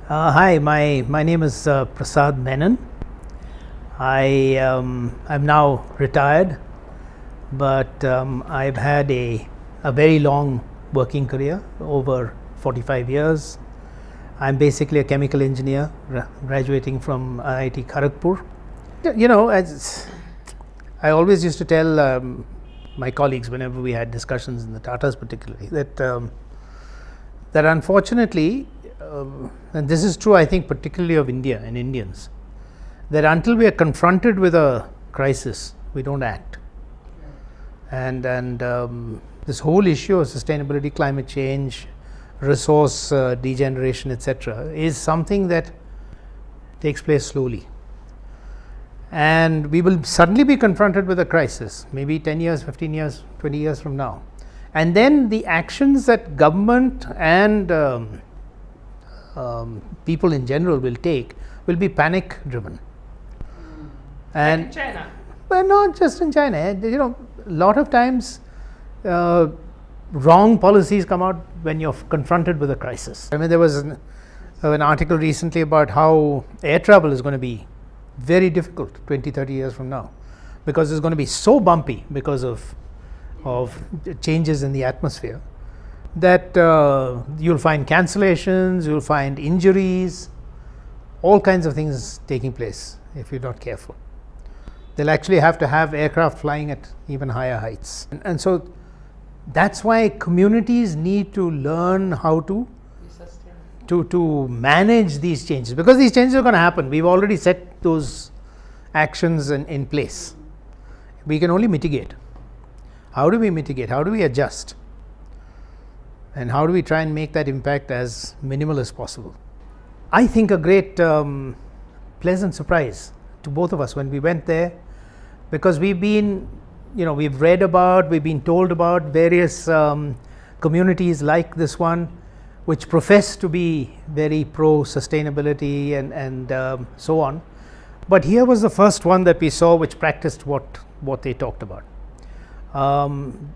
Hi, my name is Prasad Menon. I'm now retired, but I've had a very long working career, over 45 years. I'm basically a chemical engineer, graduating from IIT Kharagpur. You know, as I always used to tell my colleagues whenever we had discussions in the Tatas particularly, that unfortunately, and this is true I think particularly of India and Indians, that until we are confronted with a crisis, we don't act. And this whole issue of sustainability, climate change, resource degeneration, etc., is something that takes place slowly. And we will suddenly be confronted with a crisis, maybe 10 years, 15 years, 20 years from now. And then the actions that government and people in general will take will be panic driven. And like in China. But not just in China. You know, a lot of times wrong policies come out when you're confronted with a crisis. I mean, there was an article recently about how air travel is going to be very difficult 20-30 years from now, because it's going to be so bumpy because of changes in the atmosphere, that you'll find cancellations, you'll find injuries, all kinds of things taking place if you're not careful. They'll actually have to have aircraft flying at even higher heights. And so that's why communities need to learn how to manage these changes, because these changes are going to happen. We've already set those actions in place. We can only mitigate. How do we mitigate? How do we adjust? And how do we try and make that impact as minimal as possible? I think a great pleasant surprise to both of us when we went there, because we've been, we've read about, we've been told about various communities like this one, which profess to be very pro sustainability and so on. But here was the first one that we saw which practiced what they talked about.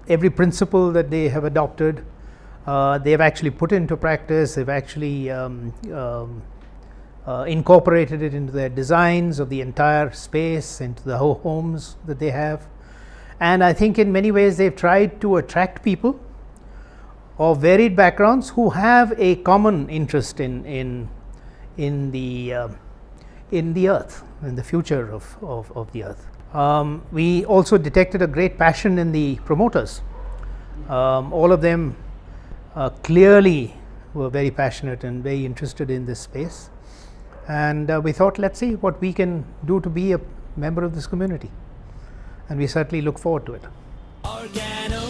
Every principle that they have adopted, they have actually put into practice. They've actually incorporated it into their designs of the entire space, into the whole homes that they have. And I think in many ways they've tried to attract people of varied backgrounds who have a common interest in the earth, in the future of the earth. We also detected a great passion in the promoters. All of them clearly were very passionate and very interested in this space, and we thought, let's see what we can do to be a member of this community, and we certainly look forward to it. Organo.